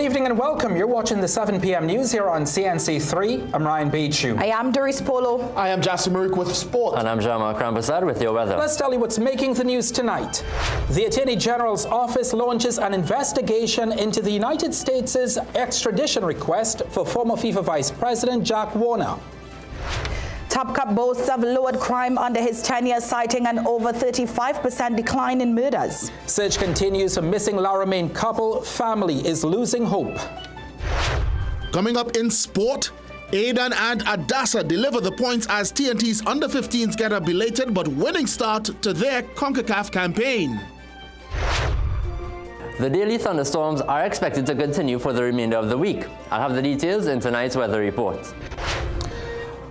Good evening and welcome. You're watching the 7 p.m. news here on CNC3. I'm Ryan Beachu. I am Doris Polo. I am Jassim Marik with sport. And I'm Jama Krampasad with your weather. Let's tell you what's making the news tonight. The Attorney General's office launches an investigation into the United States' extradition request for former FIFA Vice President Jack Warner. Top Cup boasts of lowered crime under his tenure, citing an over 35% decline in murders. Search continues for missing La Romaine couple. Family is losing hope. Coming up in sport, Aidan and Adasa deliver the points as TNT's under-15s get a belated but winning start to their CONCACAF campaign. The daily thunderstorms are expected to continue for the remainder of the week. I'll have the details in tonight's weather report.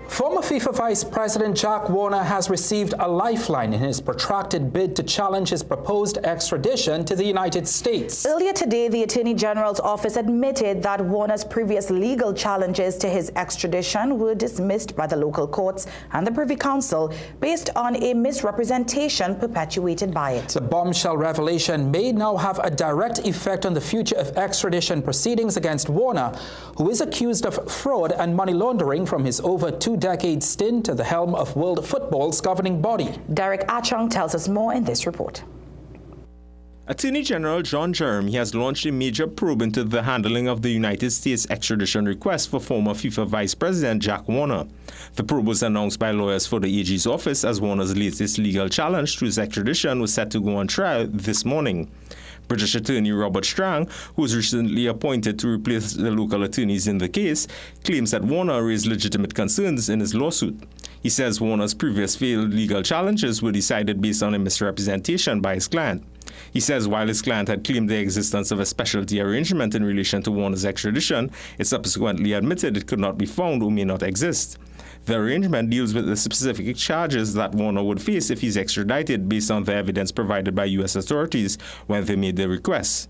Former FIFA Vice President Jack Warner has received a lifeline in his protracted bid to challenge his proposed extradition to the United States. Earlier today, the Attorney General's office admitted that Warner's previous legal challenges to his extradition were dismissed by the local courts and the Privy Council based on a misrepresentation perpetuated by it. The bombshell revelation may now have a direct effect on the future of extradition proceedings against Warner, who is accused of fraud and money laundering from his over two-decade stint at the helm of world football's governing body. Derek Achong tells us more in this report. Attorney General John Jeremy has launched a major probe into the handling of the United States extradition request for former FIFA Vice President Jack Warner. The probe was announced by lawyers for the AG's office as Warner's latest legal challenge to his extradition was set to go on trial this morning. British attorney Robert Strang, who was recently appointed to replace the local attorneys in the case, claims that Warner raised legitimate concerns in his lawsuit. He says Warner's previous failed legal challenges were decided based on a misrepresentation by his client. He says while his client had claimed the existence of a specialty arrangement in relation to Warner's extradition, it subsequently admitted it could not be found or may not exist. The arrangement deals with the specific charges that Warner would face if he's extradited based on the evidence provided by U.S. authorities when they made the request.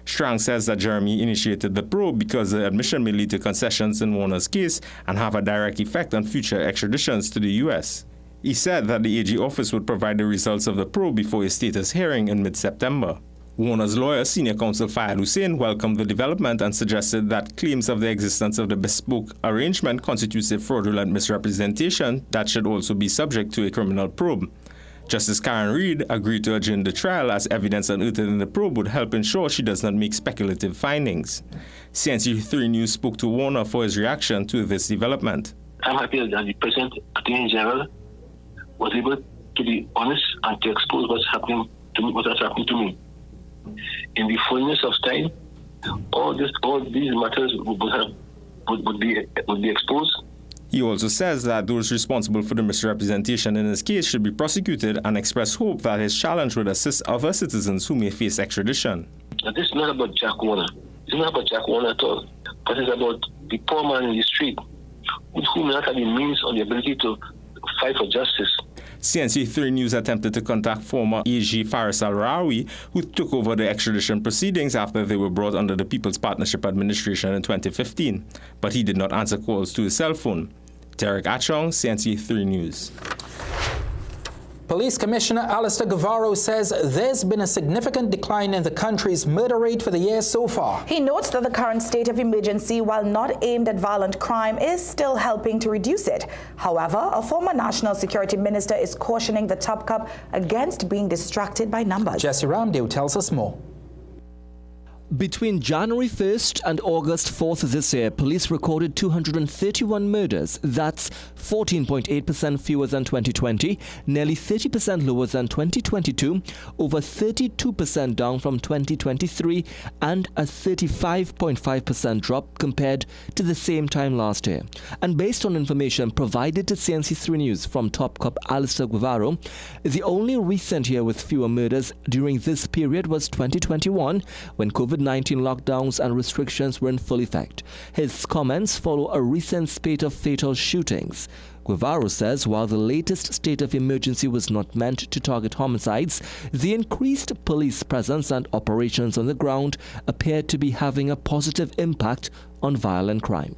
Strang says that Jeremy initiated the probe because the admission may lead to concessions in Warner's case and have a direct effect on future extraditions to the U.S. He said that the AG office would provide the results of the probe before a status hearing in mid-September. Warner's lawyer, Senior Counsel Fayed Hussein, welcomed the development and suggested that claims of the existence of the bespoke arrangement constitutes a fraudulent misrepresentation that should also be subject to a criminal probe. Justice Karen Reed agreed to adjourn the trial as evidence unearthed in the probe would help ensure she does not make speculative findings. CNC3 News spoke to Warner for his reaction to this development. I'm happy that the present Attorney General was able to be honest and to expose what's happening to me, what has happened to me. In the fullness of time, all these matters would be exposed. He also says that those responsible for the misrepresentation in his case should be prosecuted and express hope that his challenge would assist other citizens who may face extradition. This is not about Jack Warner. It's not about Jack Warner at all. But it's about the poor man in the street who may not have the means or the ability to fight for justice. CNC3 News attempted to contact former AG Faris Al-Rawi, who took over the extradition proceedings after they were brought under the People's Partnership Administration in 2015, but he did not answer calls to his cell phone. Derek Achong, CNC3 News. Police Commissioner Alistair Guevara says there's been a significant decline in the country's murder rate for the year so far. He notes that the current state of emergency, while not aimed at violent crime, is still helping to reduce it. However, a former National Security Minister is cautioning the Top Cup against being distracted by numbers. Jesse Ramdale tells us more. Between January 1st and August 4th this year, police recorded 231 murders. That's 14.8% fewer than 2020, nearly 30% lower than 2022, over 32% down from 2023, and a 35.5% drop compared to the same time last year. And based on information provided to CNC3 News from Top Cop Alistair Guevara, the only recent year with fewer murders during this period was 2021, when COVID-19 lockdowns and restrictions were in full effect. His comments follow a recent spate of fatal shootings. Guevara says while the latest state of emergency was not meant to target homicides, the increased police presence and operations on the ground appear to be having a positive impact on violent crime.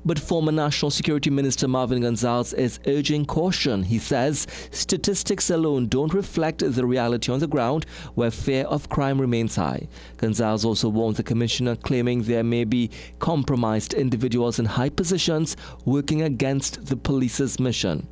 But former National Security Minister Marvin Gonzalez is urging caution. He says statistics alone don't reflect the reality on the ground, where fear of crime remains high. Gonzalez also warned the commissioner, claiming there may be compromised individuals in high positions working against the police's mission.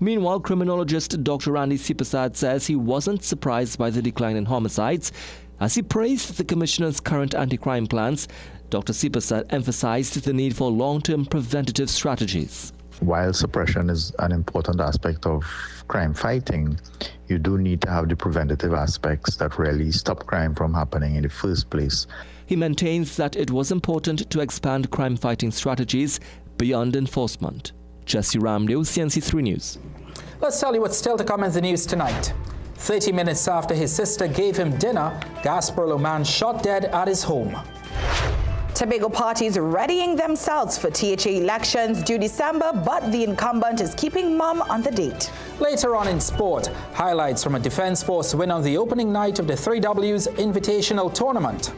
Meanwhile, criminologist Dr. Randy Sipasad says he wasn't surprised by the decline in homicides. As he praised the commissioner's current anti-crime plans, Dr. Sipasad emphasized the need for long-term preventative strategies. While suppression is an important aspect of crime fighting, you do need to have the preventative aspects that really stop crime from happening in the first place. He maintains that it was important to expand crime-fighting strategies beyond enforcement. Jesse Ramdeo, CNC3 News. Let's tell you what's still to come in the news tonight. 30 minutes after his sister gave him dinner, Gasparilla man shot dead at his home. Tobago parties readying themselves for THA elections due December, but the incumbent is keeping mum on the date. Later on in sport, highlights from a Defence Force win on the opening night of the 3Ws Invitational Tournament.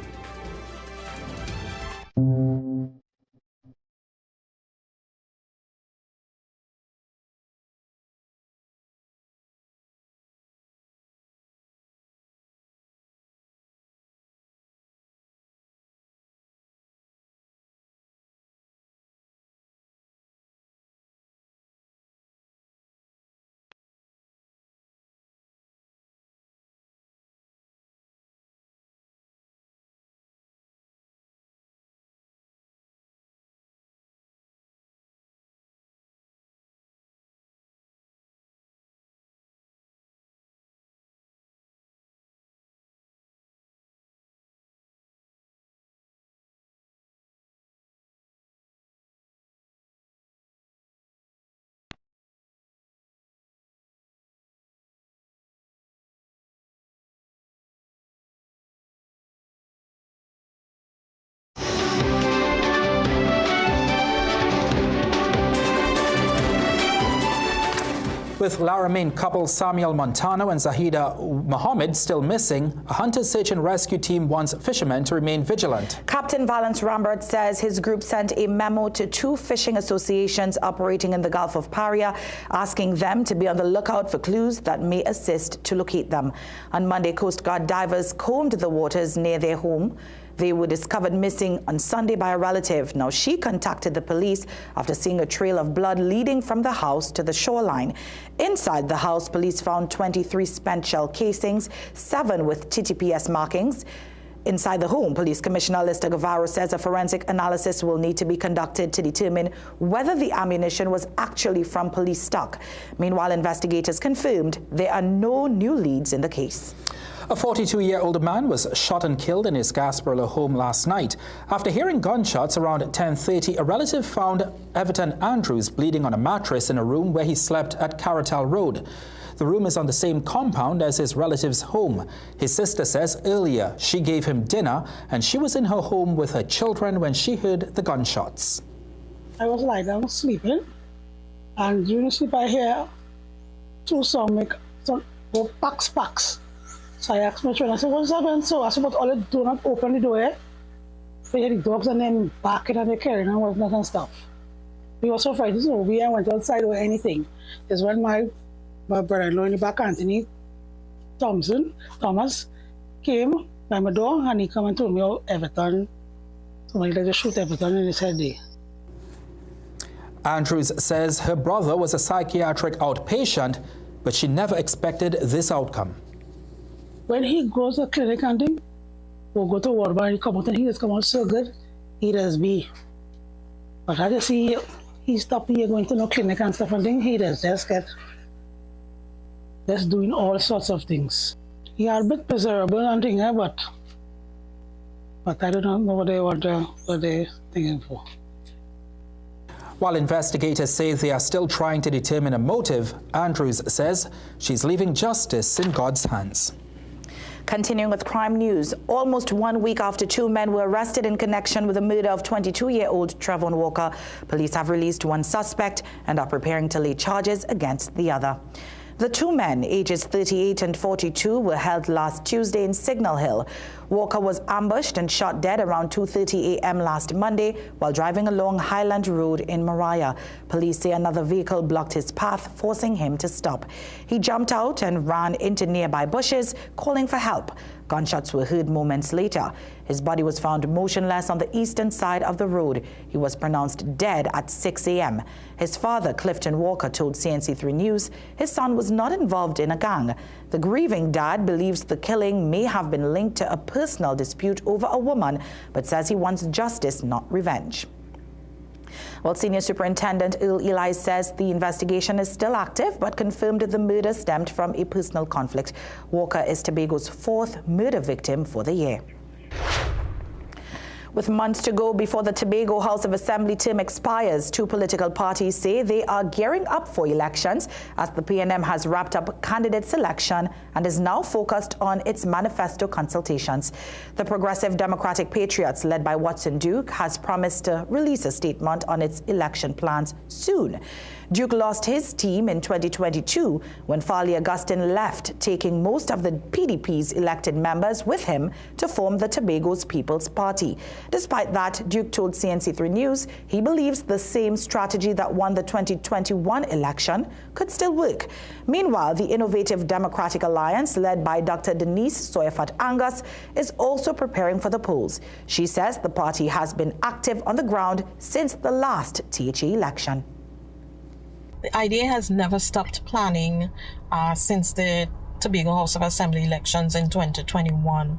With Laramine couple Samuel Montano and Zahida Mohammed still missing, a hunter search and rescue team wants fishermen to remain vigilant. Captain Valence Rambert says his group sent a memo to 2 fishing associations operating in the Gulf of Paria, asking them to be on the lookout for clues that may assist to locate them. On Monday, Coast Guard divers combed the waters near their home. They were discovered missing on Sunday by a relative. Now, she contacted the police after seeing a trail of blood leading from the house to the shoreline. Inside the house, police found 23 spent shell casings, 7 with TTPS markings. Inside the home, Police Commissioner Lister Guevara says a forensic analysis will need to be conducted to determine whether the ammunition was actually from police stock. Meanwhile, investigators confirmed there are no new leads in the case. A 42-year-old man was shot and killed in his Gasparilla home last night. After hearing gunshots around 10:30, a relative found Everton Andrews bleeding on a mattress in a room where he slept at Caratal Road. The room is on the same compound as his relative's home. His sister says earlier she gave him dinner and she was in her home with her children when she heard the gunshots. I was lying down sleeping, and during sleep I hear 2 sounds make some packs. So I asked my children, I said, what's happening? So I said, but all they do not open the door. They hear the dogs and then barking and they're carrying and whatnot and stuff. We were so frightened, so we went outside or anything. It's when my brother-in-law in the back, Anthony Thomas, came by my door and he came and told me, oh, Everton, somebody like to shoot Everton in his head there. Andrews says her brother was a psychiatric outpatient, but she never expected this outcome. When he goes to the clinic and thing, we'll go to Waterbury and he come out and he just come out so good, he does be. But I just see he stopped here going to no clinic and stuff and thing, he does just get doing all sorts of things. He are a bit miserable and thing, but I don't know what they're thinking for. While investigators say they are still trying to determine a motive, Andrews says she's leaving justice in God's hands. Continuing with crime news, almost 1 week after 2 men were arrested in connection with the murder of 22-year-old Trevon Walker, police have released 1 suspect and are preparing to lay charges against the other. The 2 men, ages 38 and 42, were held last Tuesday in Signal Hill. Walker was ambushed and shot dead around 2:30 a.m. last Monday while driving along Highland Road in Mariah. Police say another vehicle blocked his path, forcing him to stop. He jumped out and ran into nearby bushes, calling for help. Gunshots were heard moments later. His body was found motionless on the eastern side of the road. He was pronounced dead at 6 a.m. His father, Clifton Walker, told CNC3 News his son was not involved in a gang. The grieving dad believes the killing may have been linked to a personal dispute over a woman, but says he wants justice, not revenge. Well, Senior Superintendent Earl Eli says the investigation is still active, but confirmed the murder stemmed from a personal conflict. Walker is Tobago's 4th murder victim for the year. With months to go before the Tobago House of Assembly term expires, two political parties say they are gearing up for elections as the PNM has wrapped up candidate selection and is now focused on its manifesto consultations. The Progressive Democratic Patriots, led by Watson Duke, has promised to release a statement on its election plans soon. Duke lost his team in 2022 when Farley Augustine left, taking most of the PDP's elected members with him to form the Tobago's People's Party. Despite that, Duke told CNC3 News he believes the same strategy that won the 2021 election could still work. Meanwhile, the innovative Democratic Alliance, led by Dr. Denise Soyafat Angus, is also preparing for the polls. She says the party has been active on the ground since the last THE election. The IDA has never stopped planning since the Tobago House of Assembly elections in 2021.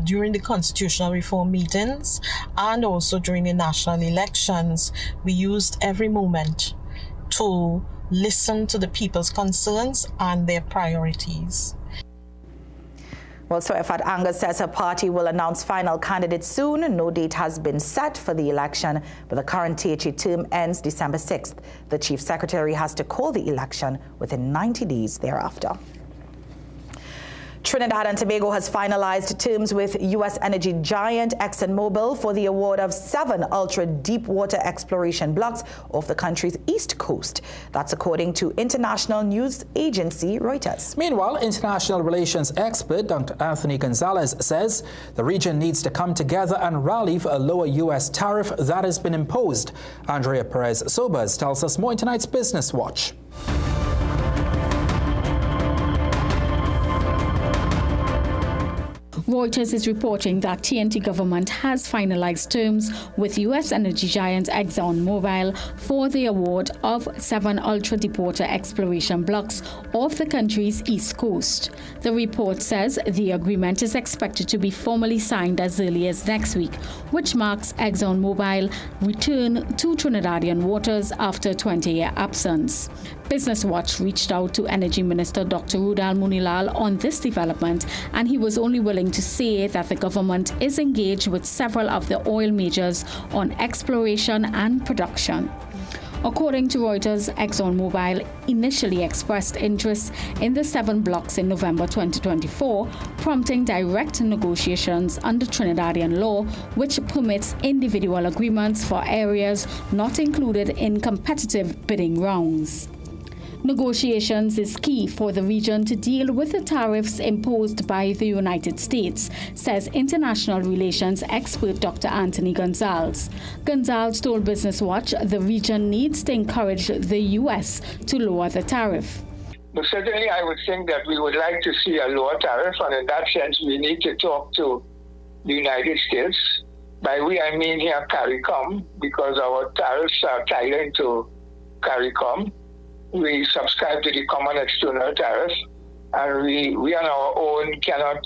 During the constitutional reform meetings and also during the national elections, we used every moment to listen to the people's concerns and their priorities. Well, Soyafat Angus says her party will announce final candidates soon. No date has been set for the election, but the current THE term ends December 6th. The Chief Secretary has to call the election within 90 days thereafter. Trinidad and Tobago has finalized terms with U.S. energy giant ExxonMobil for the award of 7 ultra-deepwater exploration blocks off the country's east coast. That's according to international news agency Reuters. Meanwhile, international relations expert Dr. Anthony Gonzalez says the region needs to come together and rally for a lower U.S. tariff that has been imposed. Andrea Perez-Sobers tells us more in tonight's Business Watch. Reuters is reporting that TNT government has finalized terms with U.S. energy giant ExxonMobil for the award of 7 ultra-deepwater exploration blocks off the country's east coast. The report says the agreement is expected to be formally signed as early as next week, which marks ExxonMobil's return to Trinidadian waters after a 20-year absence. Business Watch reached out to Energy Minister Dr. Rudal Munilal on this development, and he was only willing to say that the government is engaged with several of the oil majors on exploration and production. According to Reuters, ExxonMobil initially expressed interest in the 7 blocks in November 2024, prompting direct negotiations under Trinidadian law, which permits individual agreements for areas not included in competitive bidding rounds. Negotiations is key for the region to deal with the tariffs imposed by the United States, says international relations expert Dr. Anthony Gonzalez. Gonzalez told Business Watch the region needs to encourage the U.S. to lower the tariff. But certainly I would think that we would like to see a lower tariff, and in that sense we need to talk to the United States. By we I mean here CARICOM, because our tariffs are tied into CARICOM. We subscribe to the Common External Tariff, and we on our own cannot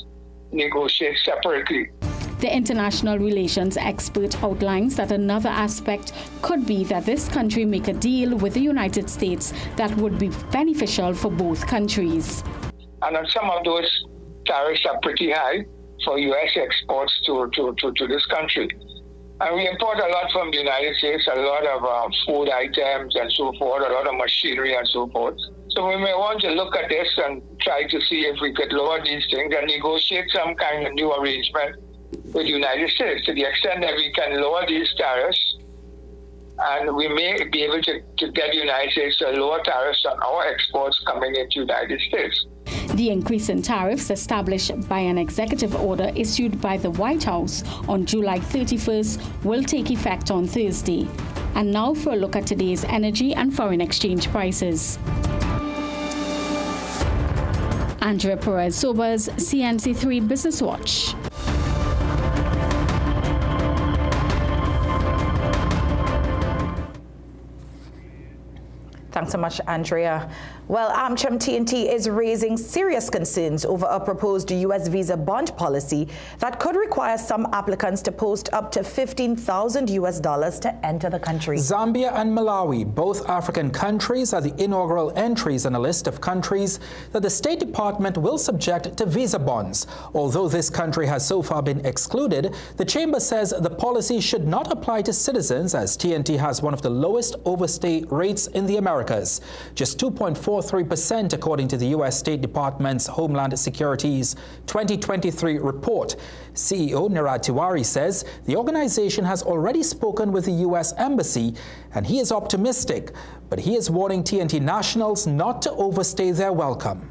negotiate separately. The international relations expert outlines that another aspect could be that this country make a deal with the United States that would be beneficial for both countries. And some of those tariffs are pretty high for U.S. exports to this country. And we import a lot from the United States, a lot of food items and so forth, a lot of machinery and so forth. So we may want to look at this and try to see if we could lower these things and negotiate some kind of new arrangement with the United States to the extent that we can lower these tariffs, and we may be able to get the United States to lower tariffs on our exports coming into the United States. The increase in tariffs established by an executive order issued by the White House on July 31st will take effect on Thursday. And now for a look at today's energy and foreign exchange prices. Andrea Perez-Sobers, CNC3 Business Watch. Thanks so much, Andrea. Well, AmCham TNT is raising serious concerns over a proposed U.S. visa bond policy that could require some applicants to post up to $15,000 to enter the country. Zambia and Malawi, both African countries, are the inaugural entries on a list of countries that the State Department will subject to visa bonds. Although this country has so far been excluded, the Chamber says the policy should not apply to citizens, as TNT has one of the lowest overstay rates in the Americas. Just 2.43% according to the U.S. State Department's Homeland Security's 2023 report. CEO Nirad Tiwari says the organization has already spoken with the U.S. Embassy and he is optimistic, but he is warning TNT nationals not to overstay their welcome.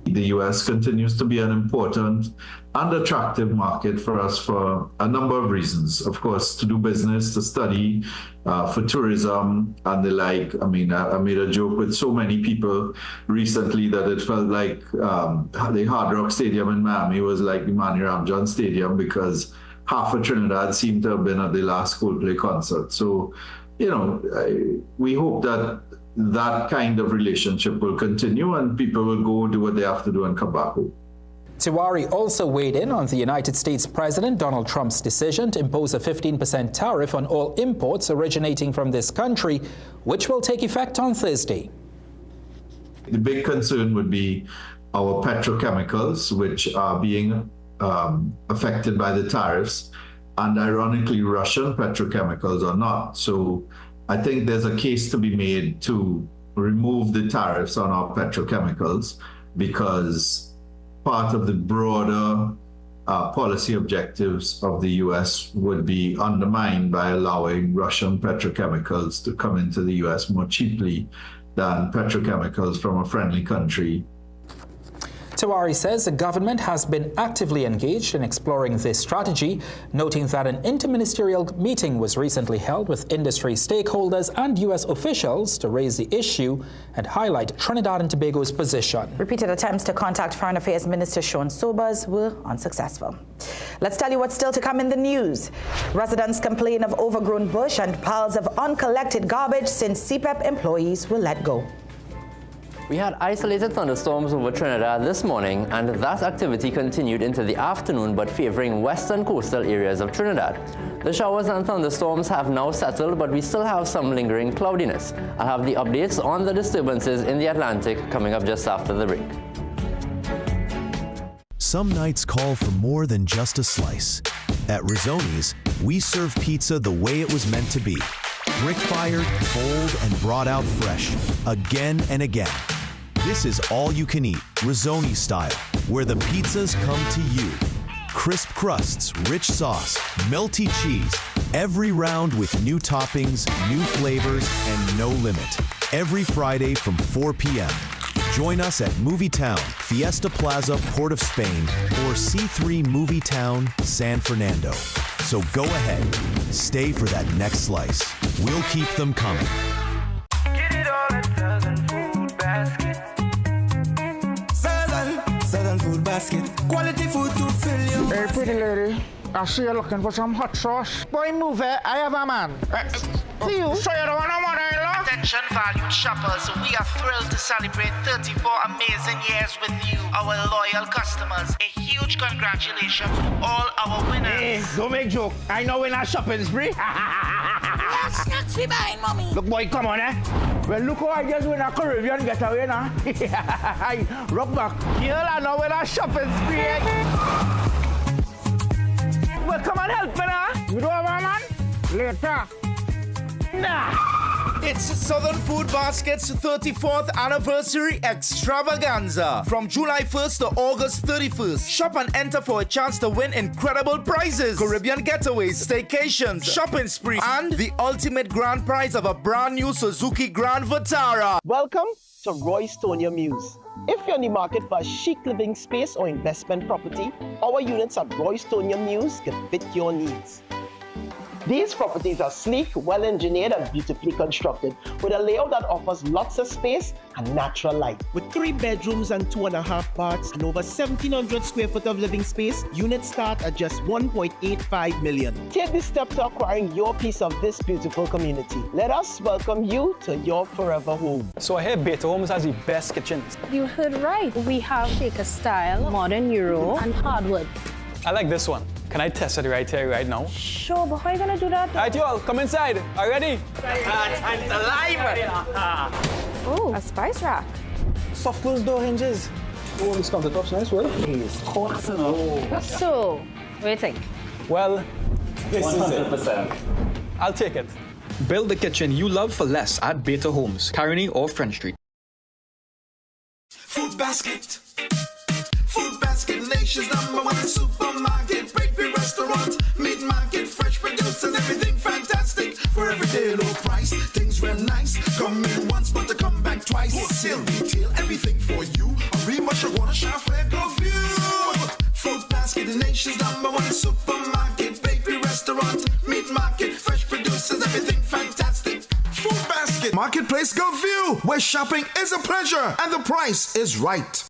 The U.S. continues to be an important and attractive market for us for a number of reasons. Of course, to do business, to study, for tourism and the like. I mean, I made a joke with so many people recently that it felt like the Hard Rock Stadium in Miami was like the Manny Ramjohn Stadium, because half of Trinidad seemed to have been at the last Coldplay concert. So, you know, we hope that that kind of relationship will continue and people will go do what they have to do and come back home. Tiwari also weighed in on the United States President Donald Trump's decision to impose a 15% tariff on all imports originating from this country, which will take effect on Thursday. The big concern would be our petrochemicals, which are being affected by the tariffs, and ironically, Russian petrochemicals are not. So I think there's a case to be made to remove the tariffs on our petrochemicals, because part of the broader policy objectives of the U.S. would be undermined by allowing Russian petrochemicals to come into the U.S. more cheaply than petrochemicals from a friendly country. Tiwari says the government has been actively engaged in exploring this strategy, noting that an interministerial meeting was recently held with industry stakeholders and U.S. officials to raise the issue and highlight Trinidad and Tobago's position. Repeated attempts to contact Foreign Affairs Minister Sean Sobers were unsuccessful. Let's tell you what's still to come in the news. Residents complain of overgrown bush and piles of uncollected garbage since CPEP employees were let go. We had isolated thunderstorms over Trinidad this morning, and that activity continued into the afternoon, but favoring western coastal areas of Trinidad. The showers and thunderstorms have now settled, but we still have some lingering cloudiness. I'll have the updates on the disturbances in the Atlantic coming up just after the break. Some nights call for more than just a slice. At Rizzoni's, we serve pizza the way it was meant to be. Brick-fired, cold, and brought out fresh, again and again. This is all you can eat, Rizzoni style, where the pizzas come to you. Crisp crusts, rich sauce, melty cheese, every round with new toppings, new flavors, and no limit. Every Friday from 4 p.m. Join us at Movie Town, Fiesta Plaza, Port of Spain, or C3 Movie Town, San Fernando. So go ahead, stay for that next slice. We'll keep them coming. Get it all at Southern Food Basket. Southern Food Basket. Quality food to fill you. Hey, pretty lady. I see you're looking for some hot sauce. Boy, move it. I have a man. See you. So you don't want no mother-in-law? Attention valued shoppers, we are thrilled to celebrate 34 amazing years with you, our loyal customers. A huge congratulations to all our winners. Hey, don't make joke. I know we're not shopping spree. Snacks we buying, mommy. Look, boy, come on, eh? Well, look how I just win a Caribbean getaway now. Rock back. Girl, I know we're not shopping spree. Well, come on, help me now. You don't have a man? Later. Nah. It's Southern Food Basket's 34th anniversary extravaganza from July 1st to August 31st. Shop and enter for a chance to win incredible prizes, Caribbean getaways, staycations, shopping spree, and the ultimate grand prize of a brand new Suzuki Grand Vitara. Welcome to Royce Tonia Muse, If you're in the market for a chic living space or investment property, our units at Roystonian News can fit your needs. These properties are sleek, well-engineered and beautifully constructed with a layout that offers lots of space and natural light. With 3 bedrooms and 2.5 baths and over 1,700 square foot of living space, units start at just 1.85 million. Take this step to acquiring your piece of this beautiful community. Let us welcome you to your forever home. So I hear Beta Homes has the best kitchens. You heard right. We have Shaker style, modern Euro, and hardwood. I like this one. Can I test it right here, right now? Sure, but how are you gonna do that? All right, you all, come inside. Are you ready? Time's alive! Oh, a spice rack. Soft closed door hinges. Oh, this countertop's nice, well. It's hot. So, what do you think? Well, this 100%. Is it. I'll take it. Build the kitchen you love for less at Beta Homes, Carney or French Street. Food Basket. Food Basket, nation's #1 supermarket, bakery, restaurant, meat market, fresh producers, everything fantastic. For everyday low price, things real nice. Come in once, but to come back twice. Wholesale, retail, everything for you. A remush, I wanna shop where go view. Food Basket, the nation's #1 supermarket, bakery, restaurant, meat market, fresh producers, everything fantastic. Food Basket, Marketplace Go View, where shopping is a pleasure and the price is right.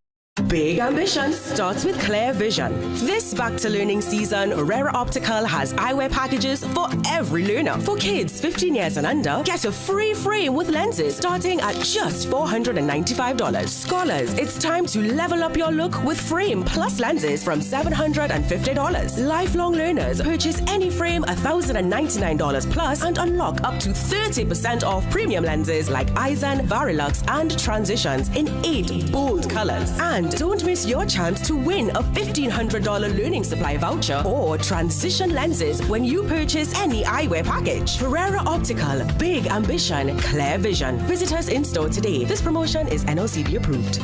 Big ambition starts with clear vision. This back to learning season, Rera Optical has eyewear packages for every learner. For kids 15 years and under, get a free frame with lenses starting at just $495. Scholars, it's time to level up your look with frame plus lenses from $750. Lifelong learners, purchase any frame $1,099 plus and unlock up to 30% off premium lenses like Eisen, Varilux, and Transitions in 8 bold colors. And don't miss your chance to win a $1,500 learning supply voucher or transition lenses when you purchase any eyewear package. Ferrera Optical, big ambition, clear vision. Visit us in store today. This promotion is NOCB approved.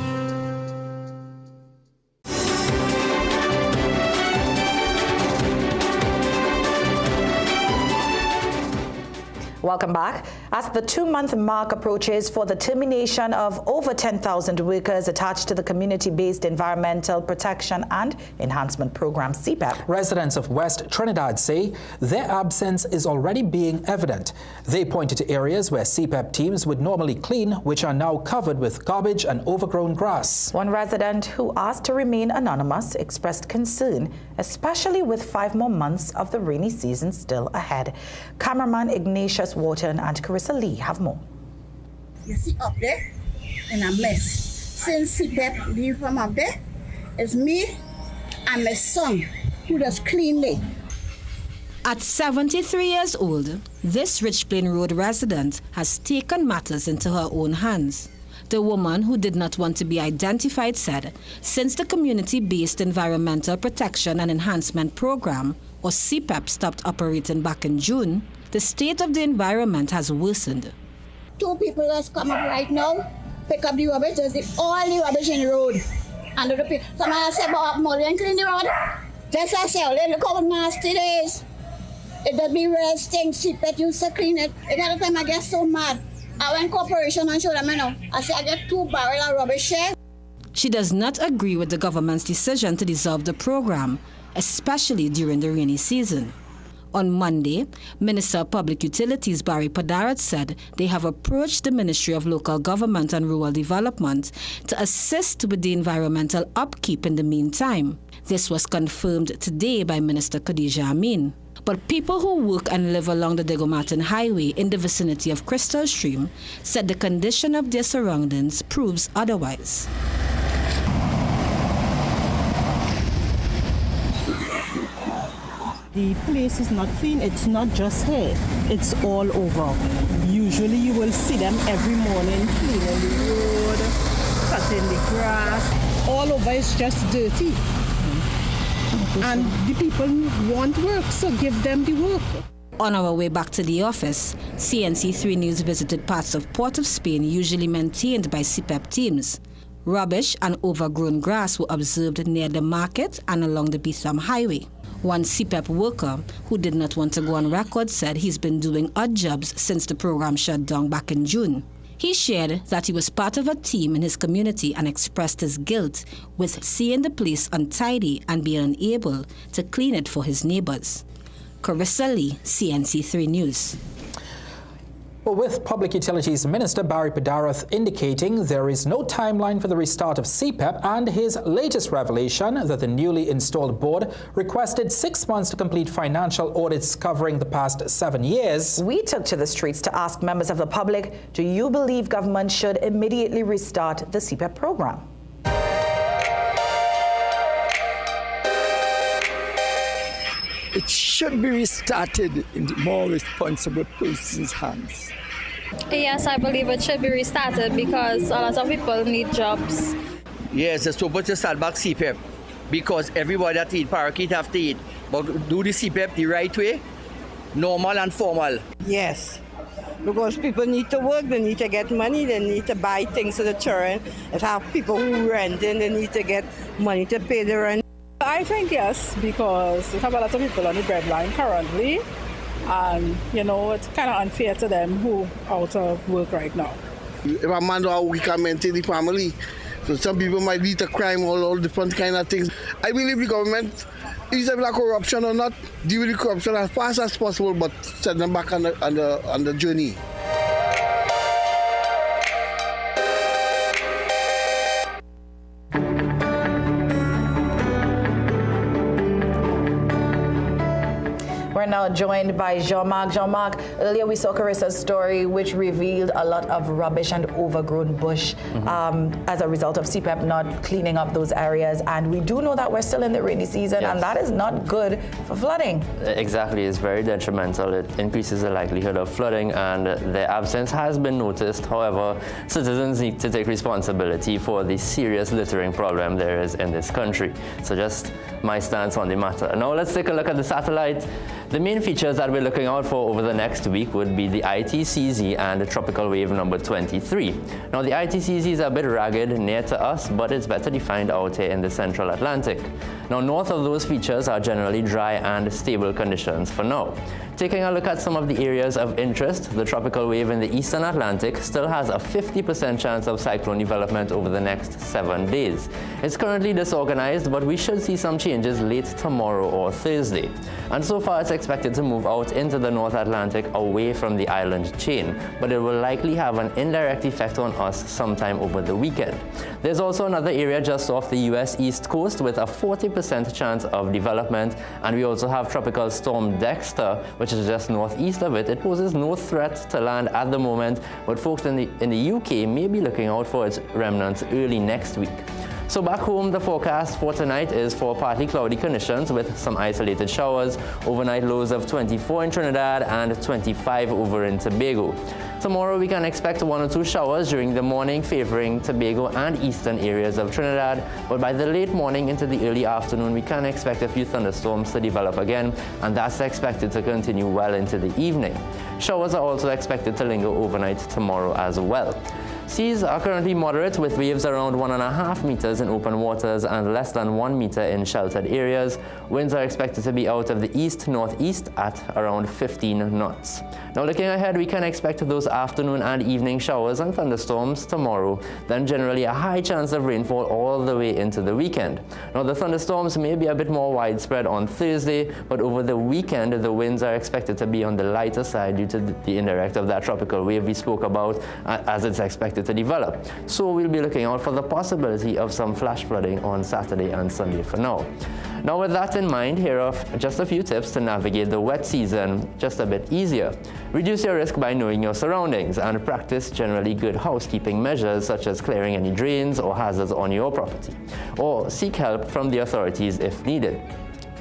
Welcome back. As the 2-month mark approaches for the termination of over 10,000 workers attached to the Community-Based Environmental Protection and Enhancement Program, CPEP. Residents of West Trinidad say their absence is already being evident. They pointed to areas where CPEP teams would normally clean, which are now covered with garbage and overgrown grass. One resident who asked to remain anonymous expressed concern, especially with 5 more months of the rainy season still ahead. Cameraman Ignatius Wharton and Carissa Lee have more. You see up there in a mess. Since CPEP leave from up there, it's me and my son who does cleanly. At 73 years old, this Rich Plain Road resident has taken matters into her own hands. The woman, who did not want to be identified, said since the Community-Based Environmental Protection and Enhancement Program, or CPEP, stopped operating back in June, the state of the environment has worsened. 2 people just come up right now, pick up the rubbish, there's all the rubbish in the road. And the people, somebody say, "Bob, Molly, and clean the road." Just I say, look how nasty it is. It does be real stink, CPEP used to clean it. Every time I get so mad, I went corporation and show them, I say, I get 2 barrels of rubbish here. She does not agree with the government's decision to dissolve the program, especially during the rainy season. On Monday, Minister of Public Utilities Barry Padarat said they have approached the Ministry of Local Government and Rural Development to assist with the environmental upkeep in the meantime. This was confirmed today by Minister Khadija Amin. But people who work and live along the Degomartin Highway in the vicinity of Crystal Stream said the condition of their surroundings proves otherwise. The place is not clean. It's not just here. It's all over. Usually you will see them every morning cleaning the road, cutting the grass. All over it's just dirty. And the people want work, so give them the work. On our way back to the office, CNC3 News visited parts of Port of Spain usually maintained by CPEP teams. Rubbish and overgrown grass were observed near the market and along the Betham Highway. One CPEP worker, who did not want to go on record, said he's been doing odd jobs since the program shut down back in June. He shared that he was part of a team in his community and expressed his guilt with seeing the place untidy and being unable to clean it for his neighbors. Carissa Lee, CNC3 News. Well, with Public Utilities Minister Barry Padarath indicating there is no timeline for the restart of CPEP, and his latest revelation that the newly installed board requested 6 months to complete financial audits covering the past 7 years. We took to the streets to ask members of the public, do you believe government should immediately restart the CPEP program? It should be restarted in the more responsible person's hands. Yes, I believe it should be restarted because a lot of people need jobs. Yes, it's supposed to start back CPEP because everybody that eat parakeet have to eat. But do the CPEP the right way, normal and formal. Yes, because people need to work, they need to get money, they need to buy things for the children. If have people who rent in, they need to get money to pay the rent. I think yes, because we have a lot of people on the breadline currently, and it's kind of unfair to them who are out of work right now. If a man don't have we can maintain the family, so some people might lead to crime, all different kind of things. I believe the government, is there corruption or not, deal with the corruption as fast as possible, but set them back on the journey. We're now joined by Jean-Marc. Jean-Marc, earlier we saw Carissa's story, which revealed a lot of rubbish and overgrown bush as a result of CPEP not cleaning up those areas. And we do know that we're still in the rainy season, and that is not good for flooding. Exactly, it's very detrimental. It increases the likelihood of flooding, and their absence has been noticed. However, citizens need to take responsibility for the serious littering problem there is in this country. So just my stance on the matter. Now let's take a look at the satellite. The main features that we're looking out for over the next week would be the ITCZ and the tropical wave number 23. Now the ITCZ is a bit ragged near to us, but it's better defined out here in the central Atlantic. Now north of those features are generally dry and stable conditions for now. Taking a look at some of the areas of interest, the tropical wave in the eastern Atlantic still has a 50% chance of cyclone development over the next 7 days. It's currently disorganized, but we should see some changes late tomorrow or Thursday. And so far it's expected to move out into the North Atlantic away from the island chain, but it will likely have an indirect effect on us sometime over the weekend. There's also another area just off the US East Coast with a 40% chance of development, and we also have Tropical Storm Dexter, which is just northeast of it. It poses no threat to land at the moment, but folks in the UK may be looking out for its remnants early next week. So back home, the forecast for tonight is for partly cloudy conditions with some isolated showers, overnight lows of 24 in Trinidad and 25 over in Tobago. Tomorrow we can expect 1 or 2 showers during the morning favoring Tobago and eastern areas of Trinidad, but by the late morning into the early afternoon we can expect a few thunderstorms to develop again, and that's expected to continue well into the evening. Showers are also expected to linger overnight tomorrow as well. Seas are currently moderate with waves around 1.5 meters in open waters and less than 1 meter in sheltered areas. Winds are expected to be out of the east-northeast at around 15 knots. Now looking ahead, we can expect those afternoon and evening showers and thunderstorms tomorrow, then generally a high chance of rainfall all the way into the weekend. Now the thunderstorms may be a bit more widespread on Thursday, but over the weekend the winds are expected to be on the lighter side due to the indirect of that tropical wave we spoke about as it's expected to develop. So we'll be looking out for the possibility of some flash flooding on Saturday and Sunday for now. Now with that in mind, here are just a few tips to navigate the wet season just a bit easier. Reduce your risk by knowing your surroundings and practice generally good housekeeping measures such as clearing any drains or hazards on your property, or seek help from the authorities if needed.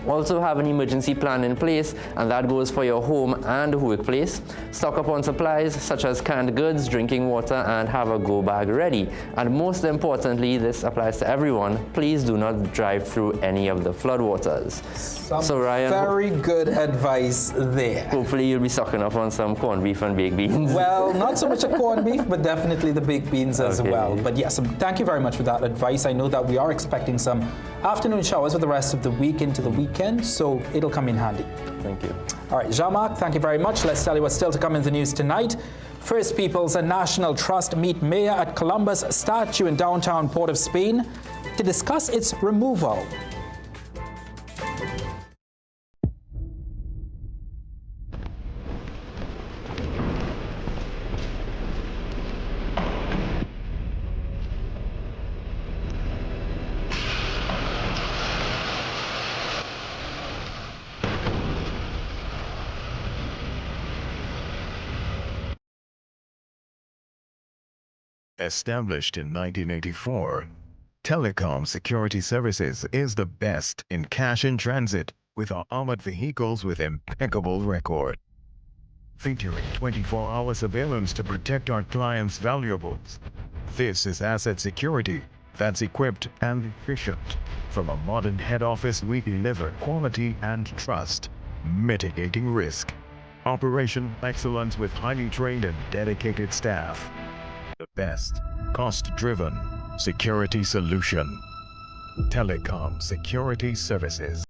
Also have an emergency plan in place, and that goes for your home and workplace. Stock up on supplies such as canned goods, drinking water, and have a go bag ready. And most importantly, this applies to everyone, please do not drive through any of the floodwaters. So Ryan, very good advice there. Hopefully you'll be stocking up on some corned beef and baked beans. Well, not so much a corned beef, but definitely the baked beans as well. But yes, thank you very much for that advice. I know that we are expecting some afternoon showers for the rest of the week into the weekend, so it'll come in handy. Thank you. All right, Jean-Marc, thank you very much. Let's tell you what's still to come in the news tonight. First Peoples and National Trust meet mayor at Columbus statue in downtown Port of Spain to discuss its removal. Established in 1984, Telecom Security Services is the best in cash in transit with our armored vehicles with impeccable record. Featuring 24-hour surveillance to protect our clients' valuables. This is asset security that's equipped and efficient. From a modern head office, we deliver quality and trust, mitigating risk. Operation excellence with highly trained and dedicated staff. The best cost-driven security solution. Telecom Security Services.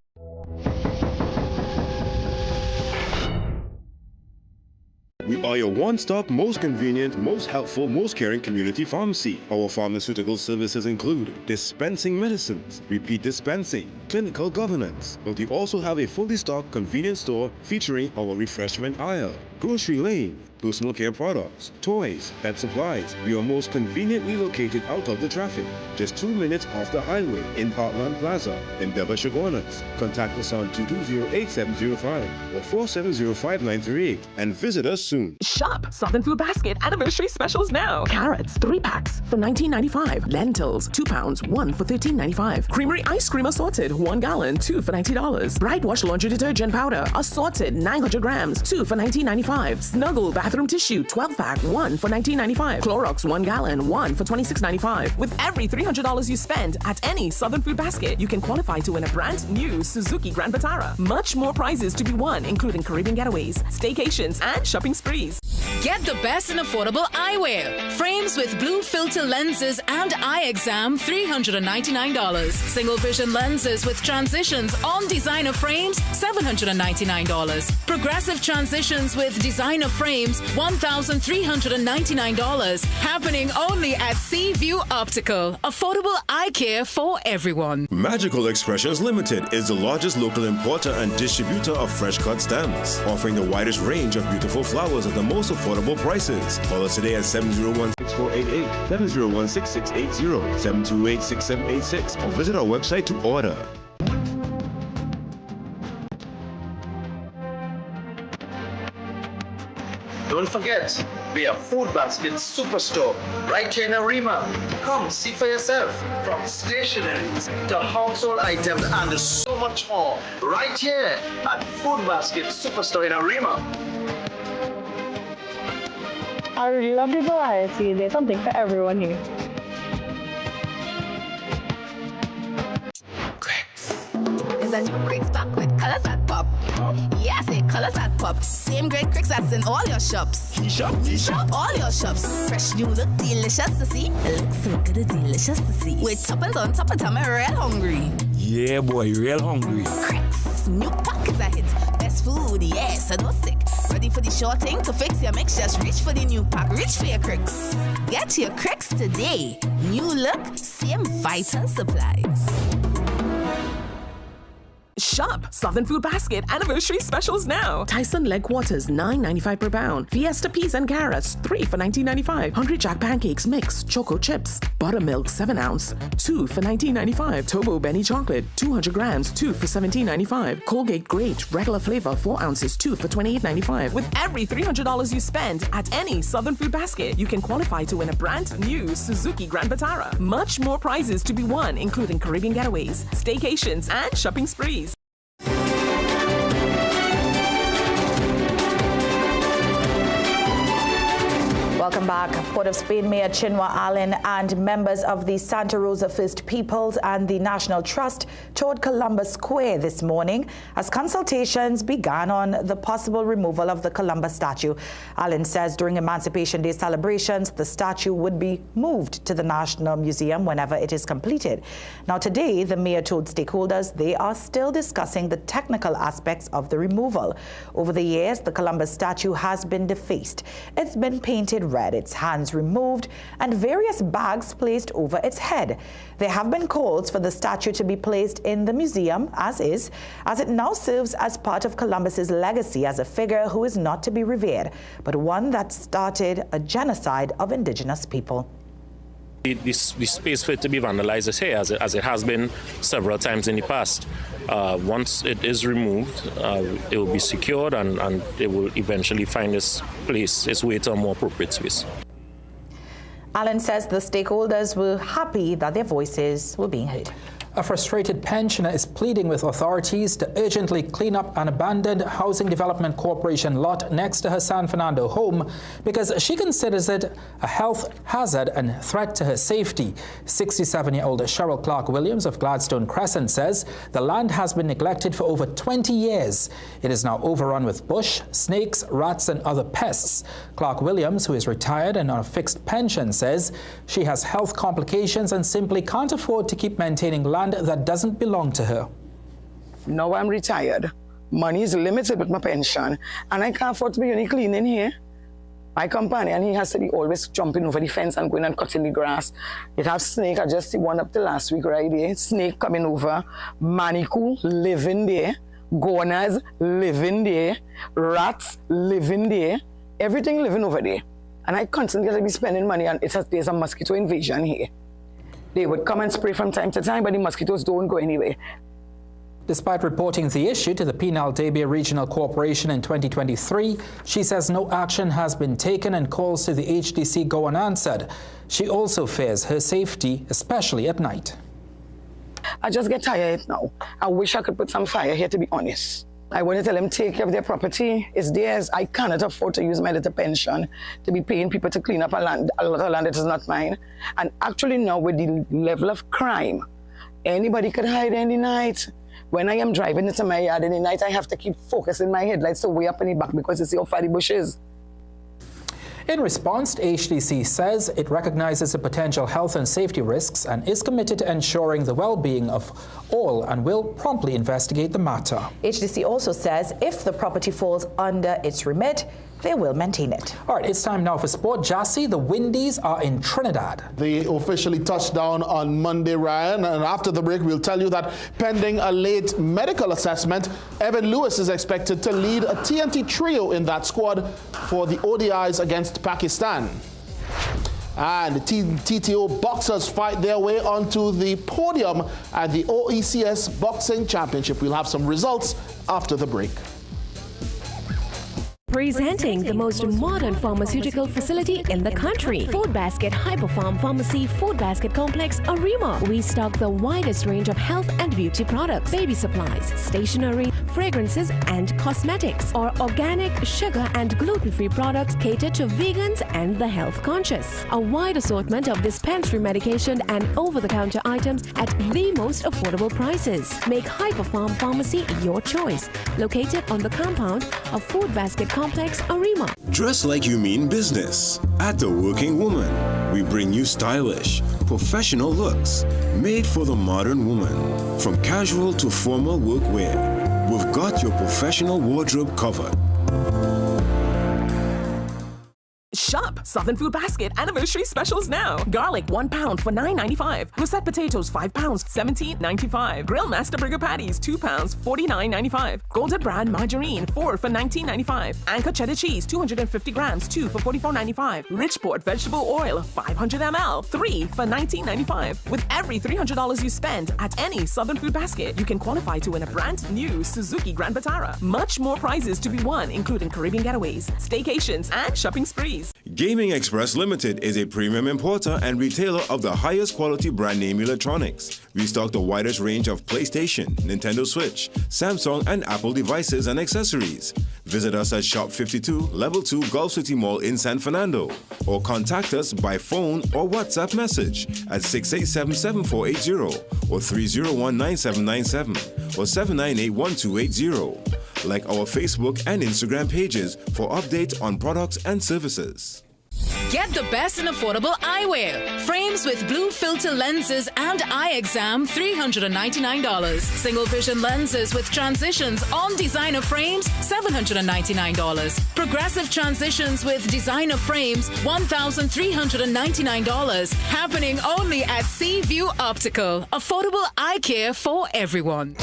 We are your one-stop, most convenient, most helpful, most caring community pharmacy. Our pharmaceutical services include dispensing medicines, repeat dispensing, clinical governance, but we also have a fully stocked convenience store featuring our refreshment aisle, grocery lane, personal care products, toys, and supplies. We are most conveniently located out of the traffic, just 2 minutes off the highway in Parkland Plaza in Devonshire Corners. Contact us on 220-8705 or 470-5938 and visit us soon. Shop Southern Food Basket anniversary specials now. Carrots, 3 packs for $19.95. Lentils, 2 pounds, 1 for $13.95. Creamery ice cream assorted, 1 gallon, 2 for $90. Bright Wash laundry detergent powder assorted, 900 grams, 2 for $19.95. Snuggle bathroom tissue, 12-pack, 1 for $19.95. Clorox, 1 gallon, 1 for $26.95. With every $300 you spend at any Southern Food Basket, you can qualify to win a brand new Suzuki Grand Vitara. Much more prizes to be won, including Caribbean getaways, staycations, and shopping sprees. Get the best in affordable eyewear. Frames with blue filter lenses and eye exam, $399. Single vision lenses with transitions on designer frames, $799. Progressive transitions with designer frames, $1,399. Happening only at Seaview Optical. Affordable eye care for everyone. Magical Expressions Limited is the largest local importer and distributor of fresh cut stems, offering the widest range of beautiful flowers at the most affordable prices. Call us today at 701-6488, 701-6680, 728-6786, or visit our website to order. Don't forget, we are Food Basket Superstore right here in Arima. Come see for yourself. From stationeries to household items and so much more. Right here at Food Basket Superstore in Arima. I really love the variety. There's something for everyone here. Is a new Cricks pack with colors that pop. Yes, it colors that pop. Same great Cricks that's in all your shops. We shop all your shops. Fresh new look, delicious to see. It looks so good, it's delicious to see. With toppers on top of time, I'm real hungry. Yeah, boy, real hungry. Cricks, new pack is a hit. Best food, yes, I know sick. Ready for the short thing to fix your mix? Just reach for the new pack. Reach for your Cricks. Get your Cricks today. New look, same vital supplies. Shop Southern Food Basket anniversary specials now. Tyson leg quarters, $9.95 per pound. Fiesta peas and carrots, 3 for $19.95. Hungry Jack pancakes mix, choco chips. Buttermilk 7 ounce, 2 for $19.95. Tobo Benny chocolate, 200 grams, 2 for $17.95. Colgate Great regular flavor, 4 ounces, 2 for $28.95. With every $300 you spend at any Southern Food Basket, you can qualify to win a brand new Suzuki Grand Vitara. Much more prizes to be won, including Caribbean getaways, staycations, and shopping sprees. Welcome back. Port of Spain Mayor Chinua Allen and members of the Santa Rosa First Peoples and the National Trust toured Columbus Square this morning as consultations began on the possible removal of the Columbus statue. Allen says during Emancipation Day celebrations, the statue would be moved to the National Museum whenever it is completed. Now today, the mayor told stakeholders they are still discussing the technical aspects of the removal. Over the years, the Columbus statue has been defaced. It's been painted red, its hands removed, and various bags placed over its head. There have been calls for the statue to be placed in the museum as is, as it now serves as part of Columbus's legacy as a figure who is not to be revered, but one that started a genocide of indigenous people. The space for it to be vandalized is here, as it has been several times in the past. Once it is removed, it will be secured and it will eventually find its way to a more appropriate space. Allen says the stakeholders were happy that their voices were being heard. A frustrated pensioner is pleading with authorities to urgently clean up an abandoned Housing Development Corporation lot next to her San Fernando home because she considers it a health hazard and threat to her safety. 67-year-old Cheryl Clark Williams of Gladstone Crescent says the land has been neglected for over 20 years. It is now overrun with bush, snakes, rats and other pests. Clark Williams, who is retired and on a fixed pension, says she has health complications and simply can't afford to keep maintaining land that doesn't belong to her. Now I'm retired. Money is limited with my pension, and I can't afford to be only cleaning here. My companion, he has to be always jumping over the fence and going and cutting the grass. It has snake. I just see one up the last week right there. Snake coming over. Manikou living there. Gonas living there. Rats living there. Everything living over there. And I constantly have to be spending money, and there's a mosquito invasion here. They would come and spray from time to time, but the mosquitoes don't go anywhere. Despite reporting the issue to the Penal-Debia Regional Corporation in 2023, she says no action has been taken and calls to the HDC go unanswered. She also fears her safety, especially at night. I just get tired now. I wish I could put some fire here, to be honest. I want to tell them take care of their property. It's theirs. I cannot afford to use my little pension to be paying people to clean up a lot of land that is not mine. And actually now with the level of crime, anybody could hide any night. When I am driving into my yard in the night, I have to keep focusing my headlights to way up in the back because it's how far the bush is. In response, HDC says it recognizes the potential health and safety risks and is committed to ensuring the well-being of all and will promptly investigate the matter. HDC also says if the property falls under its remit, they will maintain it. All right, it's time now for sport. Jassy, the Windies are in Trinidad. They officially touched down on Monday, Ryan, and after the break, we'll tell you that pending a late medical assessment, Evan Lewis is expected to lead a TNT trio in that squad for the ODIs against Pakistan. And the TTO boxers fight their way onto the podium at the OECS Boxing Championship. We'll have some results after the break. Presenting the most modern pharmaceutical facility in the country, Food Basket Hyperfarm Pharmacy Food Basket Complex, Arima. We stock the widest range of health and beauty products, baby supplies, stationery, fragrances, and cosmetics. Our organic, sugar, and gluten-free products cater to vegans and the health conscious. A wide assortment of dispensary medication and over-the-counter items at the most affordable prices. Make Hyperfarm Pharmacy your choice. Located on the compound of Food Basket Complex, Arima. Dress like you mean business. At The Working Woman, we bring you stylish, professional looks made for the modern woman. From casual to formal workwear, we've got your professional wardrobe covered. Shop Southern Food Basket anniversary specials now. Garlic 1 pound for $9.95. Russet potatoes 5 pounds $17.95. Grill Master Burger patties 2 pounds $49.95. Golden brand margarine 4 for $19.95. Anchor cheddar cheese 250 grams 2 for $44.95. Richport vegetable oil 500 ml 3 for $19.95. With every $300 you spend at any Southern Food Basket, you can qualify to win a brand new Suzuki Grand Vitara. Much more prizes to be won, including Caribbean getaways, staycations, and shopping sprees. Gaming Express Limited is a premium importer and retailer of the highest quality brand name electronics. We stock the widest range of PlayStation, Nintendo Switch, Samsung, and Apple devices and accessories. Visit us at Shop 52, Level 2, Gulf City Mall in San Fernando, or contact us by phone or WhatsApp message at 687-7480 or 301-9797 or 798-1280. Like our Facebook and Instagram pages for updates on products and services. Get the best in affordable eyewear. Frames with blue filter lenses and eye exam, $399. Single vision lenses with transitions on designer frames, $799. Progressive transitions with designer frames, $1,399. Happening only at Seaview Optical. Affordable eye care for everyone.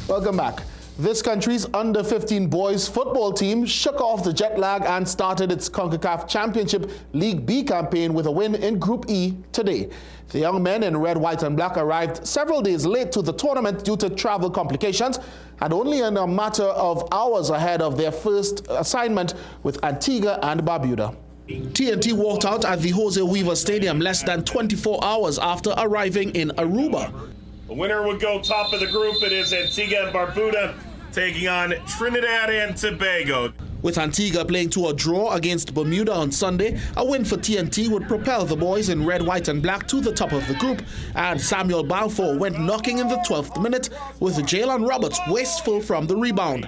Welcome back. This country's under-15 boys football team shook off the jet lag and started its CONCACAF Championship League B campaign with a win in Group E today. The young men in red, white and black arrived several days late to the tournament due to travel complications and only in a matter of hours ahead of their first assignment with Antigua and Barbuda. TNT walked out at the Jose Weaver Stadium less than 24 hours after arriving in Aruba. The winner would go top of the group. It is Antigua and Barbuda taking on Trinidad and Tobago. With Antigua playing to a draw against Bermuda on Sunday, a win for TNT would propel the boys in red, white and black to the top of the group, and Samuel Balfour went knocking in the 12th minute with Jalen Roberts wasteful from the rebound.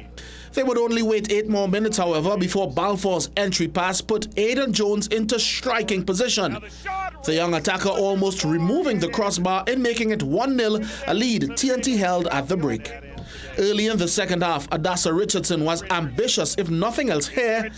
They would only wait 8 more minutes, however, before Balfour's entry pass put Aidan Jones into striking position. The young attacker almost removing the crossbar and making it 1-0, a lead TNT held at the break. Early in the second half, Adasa Richardson was ambitious, if nothing else here,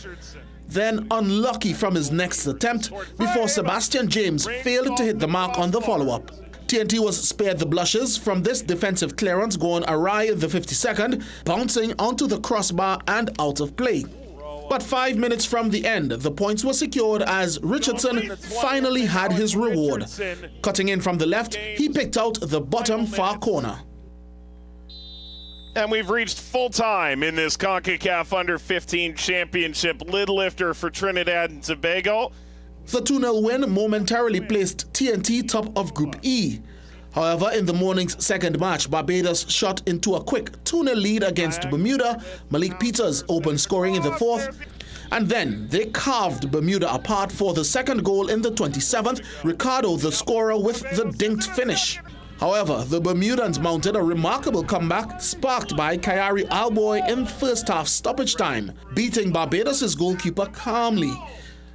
then unlucky from his next attempt before Sebastian James failed to hit the mark on the follow-up. TNT was spared the blushes from this defensive clearance going awry in the 52nd, bouncing onto the crossbar and out of play. But 5 minutes from the end, the points were secured as Richardson finally had his reward. Cutting in from the left, he picked out the bottom far corner. And we've reached full time in this CONCACAF Under-15 Championship lid lifter for Trinidad and Tobago. The 2-0 win momentarily placed TNT top of Group E. However, in the morning's second match, Barbados shot into a quick 2-0 lead against Bermuda. Malik Peters opened scoring in the 4th. And then they carved Bermuda apart for the second goal in the 27th. Ricardo, the scorer, with the dinked finish. However, the Bermudans mounted a remarkable comeback sparked by Kayari Alboy in first half stoppage time, beating Barbados' goalkeeper calmly.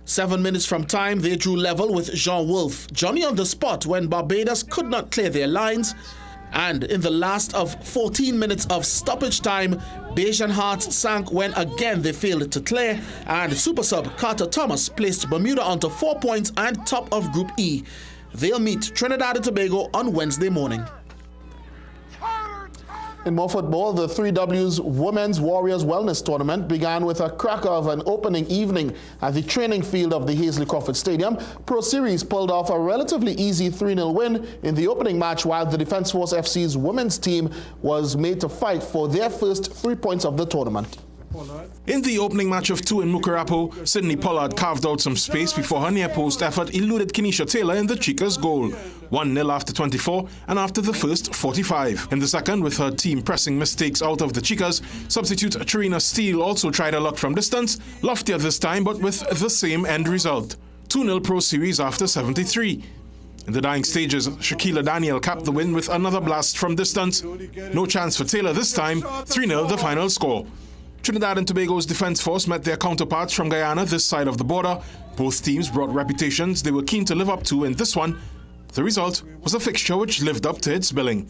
7 minutes from time, they drew level with Jean Wolfe, Johnny on the spot when Barbados could not clear their lines. And in the last of 14 minutes of stoppage time, Bayesian hearts sank when again they failed to clear, and super sub Carter Thomas placed Bermuda onto 4 points and top of Group E. They'll meet Trinidad and Tobago on Wednesday morning. In more football, the 3W's Women's Warriors Wellness Tournament began with a cracker of an opening evening at the training field of the Hazley Crawford Stadium. Pro Series pulled off a relatively easy 3-0 win in the opening match, while the Defence Force FC's women's team was made to fight for their first 3 points of the tournament. In the opening match of 2 in Mukarapo, Sydney Pollard carved out some space before her near-post effort eluded Kenesha Taylor in the Chicas' goal. 1-0 after 24 and after the first 45. In the second, with her team pressing mistakes out of the Chicas, substitute Trina Steele also tried her luck from distance, loftier this time but with the same end result. 2-0 Pro Series after 73. In the dying stages, Shaquila Daniel capped the win with another blast from distance. No chance for Taylor this time, 3-0 the final score. Trinidad and Tobago's Defence Force met their counterparts from Guyana this side of the border. Both teams brought reputations they were keen to live up to in this one. The result was a fixture which lived up to its billing.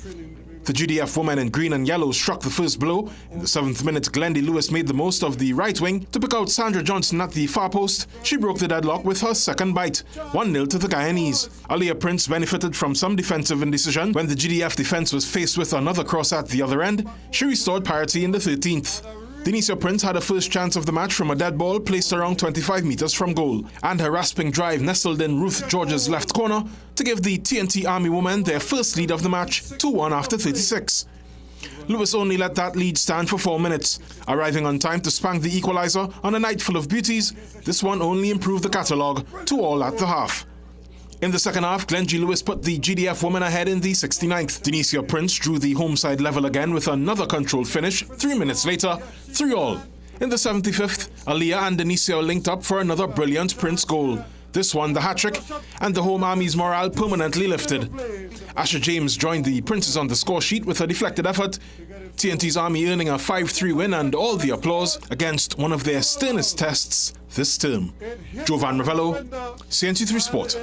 The GDF women in green and yellow struck the first blow. In the 7th minute, Glendy Lewis made the most of the right wing to pick out Sandra Johnson at the far post. She broke the deadlock with her second bite, 1-0 to the Guyanese. Aliyah Prince benefited from some defensive indecision when the GDF defence was faced with another cross at the other end. She restored parity in the 13th. Denicia Prince had a first chance of the match from a dead ball placed around 25 metres from goal, and her rasping drive nestled in Ruth George's left corner to give the TNT Army women their first lead of the match, 2-1 after 36. Lewis only let that lead stand for 4 minutes, arriving on time to spank the equaliser on a night full of beauties. This one only improved the catalogue, 2-2 at the half. In the second half, Glenn G. Lewis put the GDF women ahead in the 69th. Denicia Prince drew the home side level again with another controlled finish. 3 minutes later, 3-3. In the 75th, Aliyah and Denicia linked up for another brilliant Prince goal. This won the hat-trick, and the home army's morale permanently lifted. Asher James joined the Princes on the score sheet with a deflected effort. TNT's Army earning a 5-3 win and all the applause against one of their sternest tests this term. Jovan Ravello, CNC3 Sport.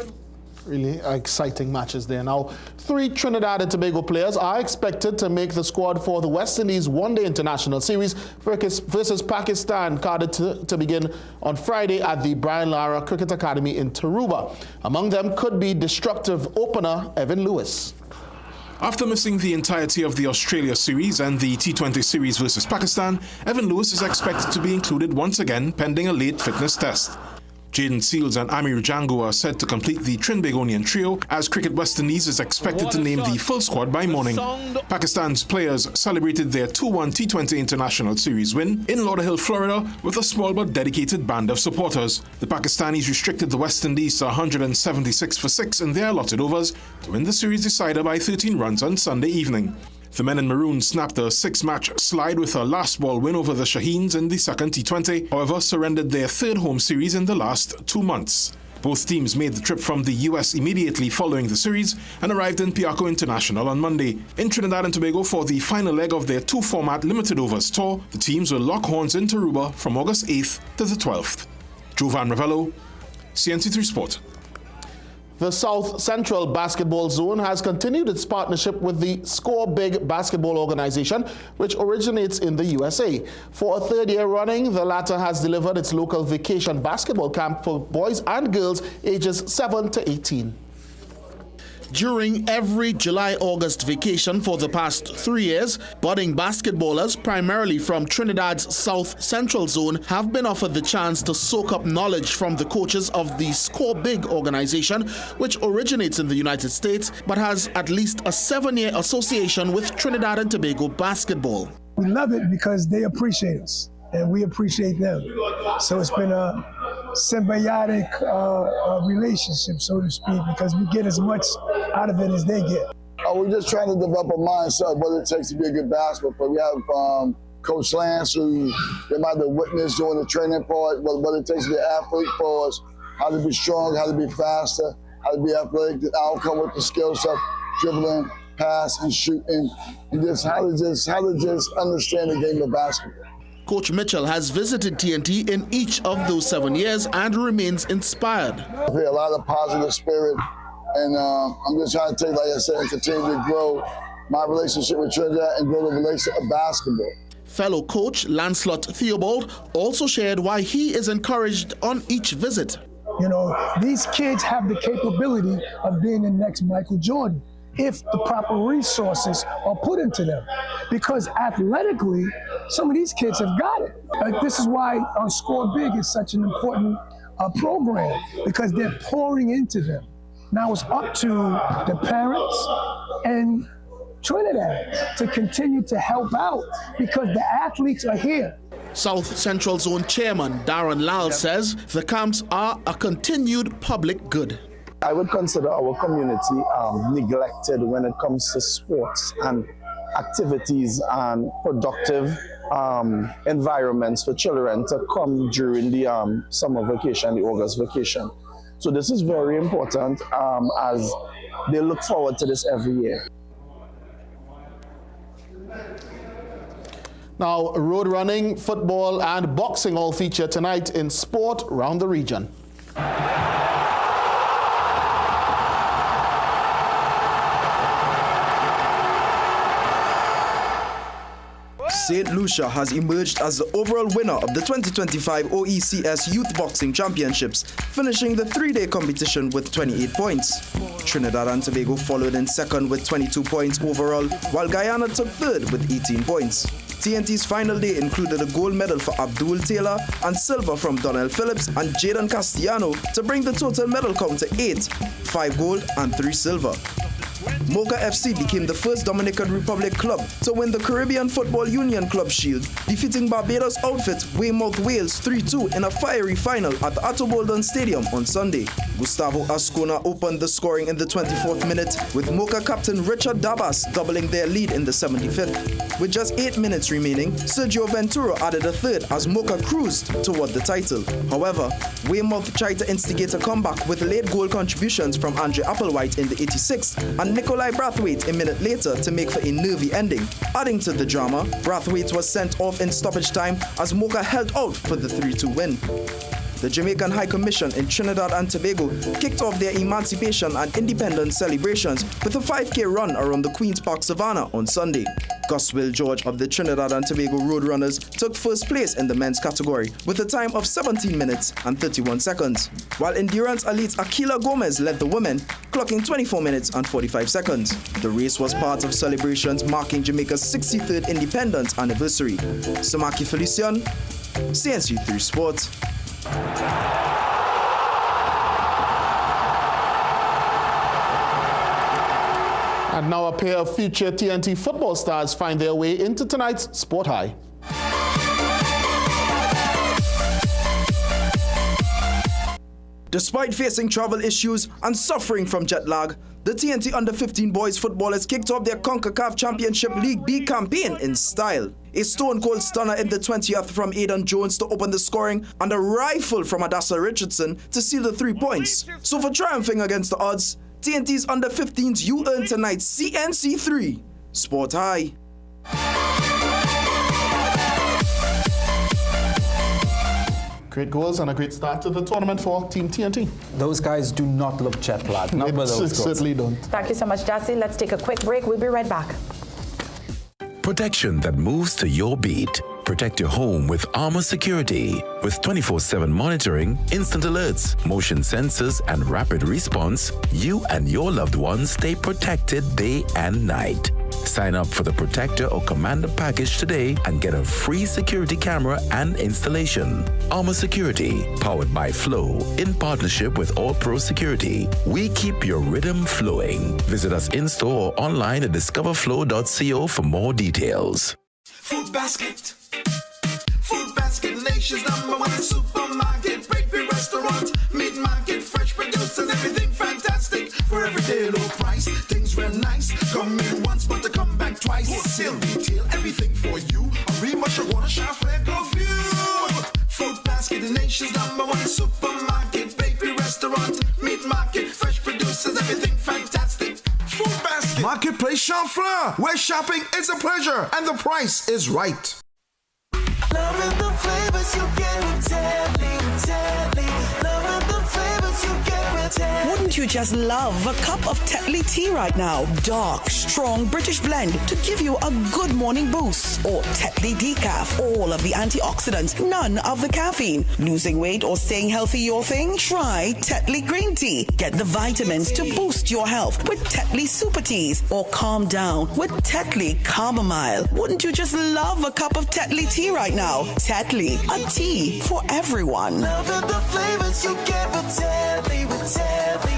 Really exciting matches there. Now, 3 Trinidad and Tobago players are expected to make the squad for the West Indies One-Day International Series versus Pakistan, carded to begin on Friday at the Brian Lara Cricket Academy in Tarouba. Among them could be destructive opener Evan Lewis. After missing the entirety of the Australia series and the T20 series versus Pakistan, Evan Lewis is expected to be included once again pending a late fitness test. Jaden Seals and Amir Django are set to complete the Trinbagonian trio as Cricket West Indies is expected to name the full squad by morning. Pakistan's players celebrated their 2-1 T20 International Series win in Lauderhill, Florida with a small but dedicated band of supporters. The Pakistanis restricted the West Indies to 176 for 6 in their allotted overs to win the series decider by 13 runs on Sunday evening. The men in maroon snapped a 6-match slide with a last ball win over the Shaheens in the second T20, however surrendered their third home series in the last 2 months. Both teams made the trip from the US immediately following the series and arrived in Piarco International on Monday. In Trinidad and Tobago for the final leg of their 2-format limited overs tour, the teams will lock horns in Tarouba from August 8th to the 12th. Jovan Ravello, CNC3 Sport. The South Central Basketball Zone has continued its partnership with the Score Big Basketball Organization, which originates in the USA. For a third year running, the latter has delivered its local vacation basketball camp for boys and girls ages 7 to 18. During every July-August vacation for the past 3 years, budding basketballers, primarily from Trinidad's South Central Zone, have been offered the chance to soak up knowledge from the coaches of the Score Big organization, which originates in the United States, but has at least a 7-year association with Trinidad and Tobago basketball. We love it because they appreciate us, and we appreciate them. So it's been a symbiotic relationship, so to speak, because we get as much out of it as they get. We're just trying to develop a mindset of what it takes to be a good basketball player. We have Coach Lance, who they might have witnessed during the training part, what it takes to be an athlete for us, how to be strong, how to be faster, how to be athletic, the outcome with the skill set, dribbling, pass, and shooting, and just how to understand the game of basketball. Coach Mitchell has visited TNT in each of those 7 years and remains inspired. I feel a lot of positive spirit, and I'm just trying to take, like I said, and continue to grow my relationship with Trinidad and grow the relationship of basketball. Fellow coach Lancelot Theobald also shared why he is encouraged on each visit. You know, these kids have the capability of being the next Michael Jordan if the proper resources are put into them. Because athletically, some of these kids have got it. This is why Score Big is such an important program, because they're pouring into them. Now it's up to the parents and Trinidad to continue to help out, because the athletes are here. South Central Zone Chairman Darren Lal says the camps are a continued public good. I would consider our community neglected when it comes to sports and activities and productive environments for children to come during the summer vacation, the August vacation. So this is very important as they look forward to this every year. Now, road running, football and boxing all feature tonight in sport around the region. St. Lucia has emerged as the overall winner of the 2025 OECS Youth Boxing Championships, finishing the 3-day competition with 28 points. Trinidad and Tobago followed in second with 22 points overall, while Guyana took third with 18 points. TNT's final day included a gold medal for Abdul Taylor and silver from Donnell Phillips and Jaden Castellano to bring the total medal count to 8, 5 gold and 3 silver. Mocha FC became the first Dominican Republic club to win the Caribbean Football Union Club Shield, defeating Barbados outfit Weymouth Wales 3-2 in a fiery final at the Atto Boldon Stadium on Sunday. Gustavo Ascona opened the scoring in the 24th minute, with Mocha captain Richard Dabas doubling their lead in the 75th. With just 8 minutes remaining, Sergio Ventura added a third as Mocha cruised toward the title. However, Weymouth tried to instigate a comeback with late goal contributions from Andre Applewhite in the 86th and Nikolai Brathwaite a minute later to make for a nervy ending. Adding to the drama, Brathwaite was sent off in stoppage time as Mocha held out for the 3-2 win. The Jamaican High Commission in Trinidad and Tobago kicked off their emancipation and independence celebrations with a 5K run around the Queen's Park Savannah on Sunday. Gus Will George of the Trinidad and Tobago Roadrunners took first place in the men's category with a time of 17 minutes and 31 seconds, while endurance elite Aquila Gomez led the women, clocking 24 minutes and 45 seconds. The race was part of celebrations marking Jamaica's 63rd independence anniversary. Samaki Felician, CNC3 Sport. And now a pair of future TNT football stars find their way into tonight's Sport High. Despite facing travel issues and suffering from jet lag, the TNT Under-15 boys footballers kicked off their CONCACAF Championship League B campaign in style. A stone-cold stunner in the 20th from Aidan Jones to open the scoring and a rifle from Adassa Richardson to seal the 3 points. So for triumphing against the odds, TNT's Under-15s you earn tonight's CNC3 Sport High. Great goals and a great start to the tournament for Team TNT. Those guys do not look jet lagged. Not with those goals. Certainly don't. Thank you so much, Darcy. Let's take a quick break. We'll be right back. Protection that moves to your beat. Protect your home with Armor Security. With 24/7 monitoring, instant alerts, motion sensors, and rapid response, you and your loved ones stay protected day and night. Sign up for the Protector or Commander package today and get a free security camera and installation. Armor Security, powered by Flow, in partnership with All Pro Security. We keep your rhythm flowing. Visit us in-store or online at discoverflow.co for more details. Food Basket. Food Basket, nation's #1 supermarket, bakery, restaurant, meat market, fresh producers, everything fantastic. For everyday low price, things real nice. Come in once, but to come back twice. Wholesale, retail, everything for you. A remush, a water, shop, fair, go fuel. Food Basket, the nation's #1 supermarket, bakery, restaurant, meat market, fresh producers, everything fantastic. Food Basket. Marketplace Champlain, where shopping is a pleasure and the price is right. Loving the flavors you get with Tetley, loving the flavors you get with Tetley. Wouldn't you just love a cup of Tetley tea right now? Dark, strong British blend to give you a good morning boost. Or Tetley decaf, all of the antioxidants, none of the caffeine. Losing weight or staying healthy your thing? Try Tetley green tea. Get the vitamins to boost your health with Tetley super teas. Or calm down with Tetley chamomile. Wouldn't you just love a cup of Tetley tea right now? Tetley, a tea for everyone. Loving the flavors you get with Tetley,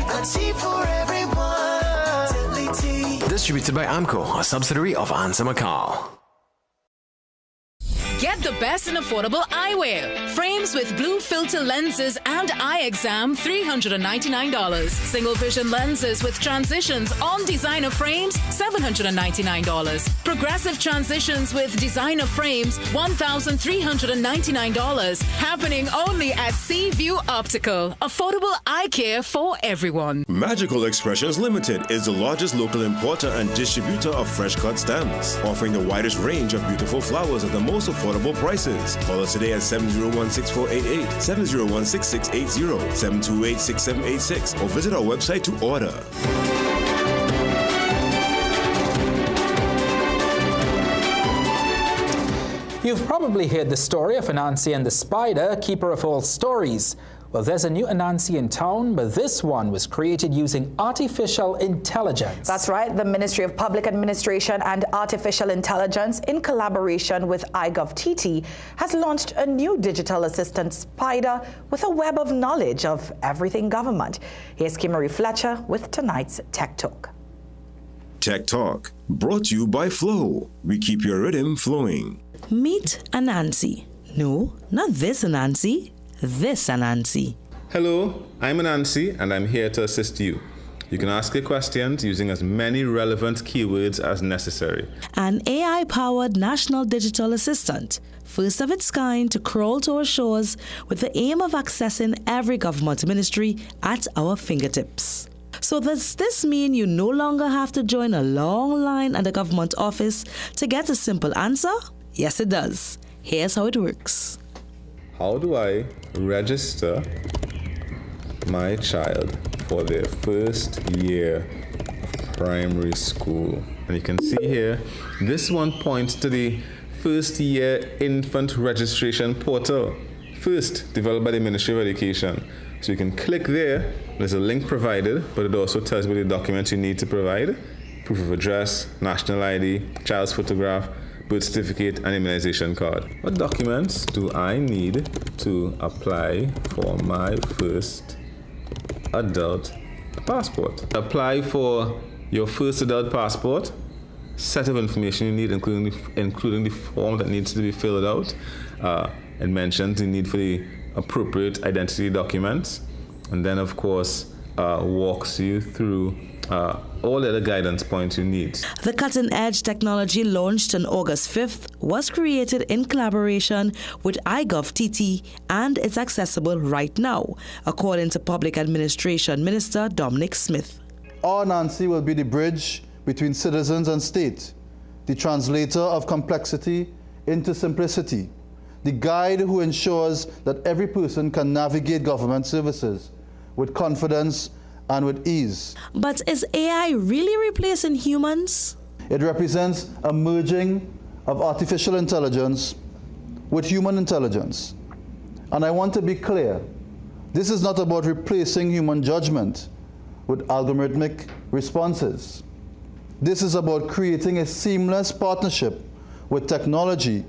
a tea for everyone. Tetley tea. Distributed by AMCO, a subsidiary of Ansa McCall. Get the best in affordable eyewear. Frames with blue filter lenses and eye exam, $399. Single vision lenses with transitions on designer frames, $799. Progressive transitions with designer frames, $1,399. Happening only at Seaview Optical. Affordable eye care for everyone. Magical Expressions Limited is the largest local importer and distributor of fresh cut stems, offering the widest range of beautiful flowers at the most affordable prices. Call us today at 701-6488, 701-6680, 728-6786, or visit our website to order. You've probably heard the story of Anansi and the spider, keeper of all stories. Well, there's a new Anansi in town, but this one was created using artificial intelligence. That's right. The Ministry of Public Administration and Artificial Intelligence, in collaboration with iGovTT, has launched a new digital assistant spider with a web of knowledge of everything government. Here's Kimmery Fletcher with tonight's Tech Talk. Tech Talk, brought to you by Flow. We keep your rhythm flowing. Meet Anansi. No, not this Anansi. This Anansi. Hello, I'm Anansi, and I'm here to assist you. You can ask your questions using as many relevant keywords as necessary. An AI-powered national digital assistant, first of its kind to crawl to our shores with the aim of accessing every government ministry at our fingertips. So does this mean you no longer have to join a long line at the government office to get a simple answer? Yes, it does. Here's how it works. How do I register my child for their first year of primary school? And you can see here, this one points to the first year infant registration portal, first developed by the Ministry of Education. So you can click there, there's a link provided, but it also tells you the documents you need to provide: proof of address, national ID, child's photograph, birth certificate, and immunization card. What documents do I need to apply for my first adult passport? Apply for your first adult passport. Set of information you need, including the form that needs to be filled out. It mentions the need for the appropriate identity documents, and then of course walks you through all the other guidance points you need. The cutting-edge technology launched on August 5th was created in collaboration with iGovTT, and it's accessible right now, according to Public Administration Minister Dominic Smith. Our Nancy will be the bridge between citizens and state, the translator of complexity into simplicity, the guide who ensures that every person can navigate government services with confidence and with ease. But is AI really replacing humans? It represents a merging of artificial intelligence with human intelligence. And I want to be clear, this is not about replacing human judgment with algorithmic responses. This is about creating a seamless partnership with technology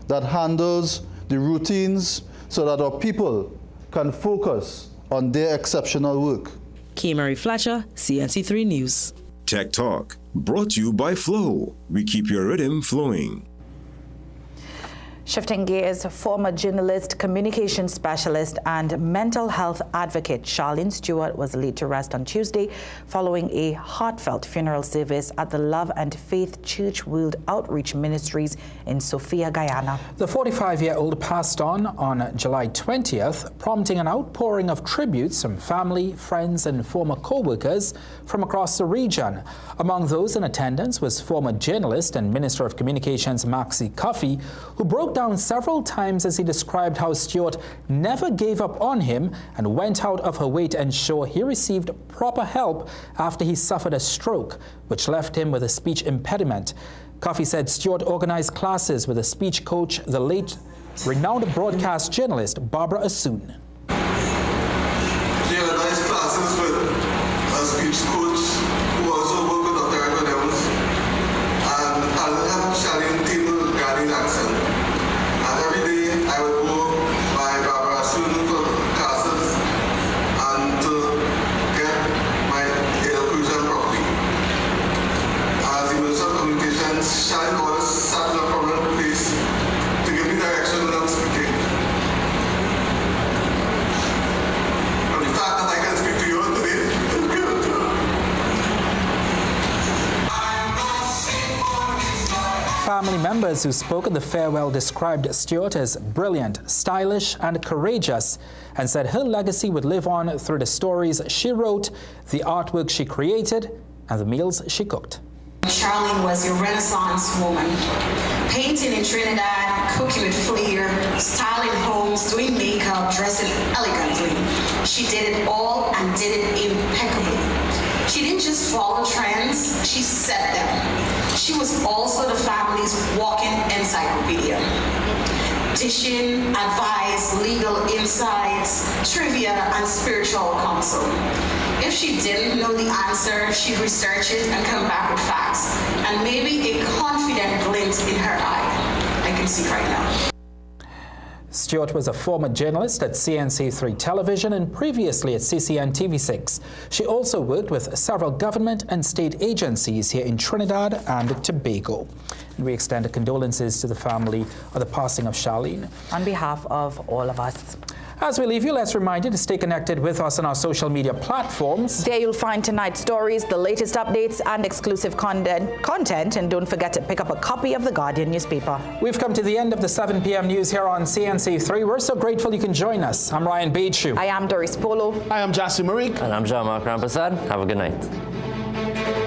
that handles the routines so that our people can focus on their exceptional work. K. Mary Fletcher, CNC3 News. Tech Talk, brought to you by Flow. We keep your rhythm flowing. Shifting gears, former journalist, communication specialist, and mental health advocate Charlene Stewart was laid to rest on Tuesday following a heartfelt funeral service at the Love and Faith Church World Outreach Ministries in Sofia, Guyana. The 45-year-old passed on July 20th, prompting an outpouring of tributes from family, friends, and former co-workers from across the region. Among those in attendance was former journalist and Minister of Communications Maxie Coffey, who broke down several times as he described how Stewart never gave up on him and went out of her way to ensure he received proper help after he suffered a stroke, which left him with a speech impediment. Coffey said Stewart organized classes with a speech coach, the late renowned broadcast journalist Barbara Assoon. She organized classes with a speech coach who also worked with Dr. Edward Evans, and I have Charlene table guiding accent. And every day I would go by Barbara Assoon for classes and to get my elocution properly. As the Minister of Communications, Charlene always sat in a prominent place to give me direction when I'm speaking. And the fact that I can speak to you today is good. Family members who spoke at the farewell described Stewart as brilliant, stylish, and courageous, and said her legacy would live on through the stories she wrote, the artwork she created, and the meals she cooked. Charlene was a Renaissance woman, painting in Trinidad, cooking with flair, styling homes, doing makeup, dressing elegantly. She did it all and did it impeccably. She didn't just follow trends, she set them. She was also the family's walking encyclopedia. Dishing, advice, legal insights, trivia, and spiritual counsel. If she didn't know the answer, she'd research it and come back with facts, and maybe a confident glint in her eye. I can see right now. Stewart was a former journalist at CNC3 Television and previously at CCN TV6. She also worked with several government and state agencies here in Trinidad and Tobago. And we extend our condolences to the family of the passing of Charlene. On behalf of all of us. As we leave you, let's remind you to stay connected with us on our social media platforms. There you'll find tonight's stories, the latest updates, and exclusive content. And don't forget to pick up a copy of the Guardian newspaper. We've come to the end of the 7 p.m. news here on CNC3. We're so grateful you can join us. I'm Ryan Beachu. I am Doris Polo. I am Jassy Marik. And I'm Jean-Marc Rampasad. Have a good night.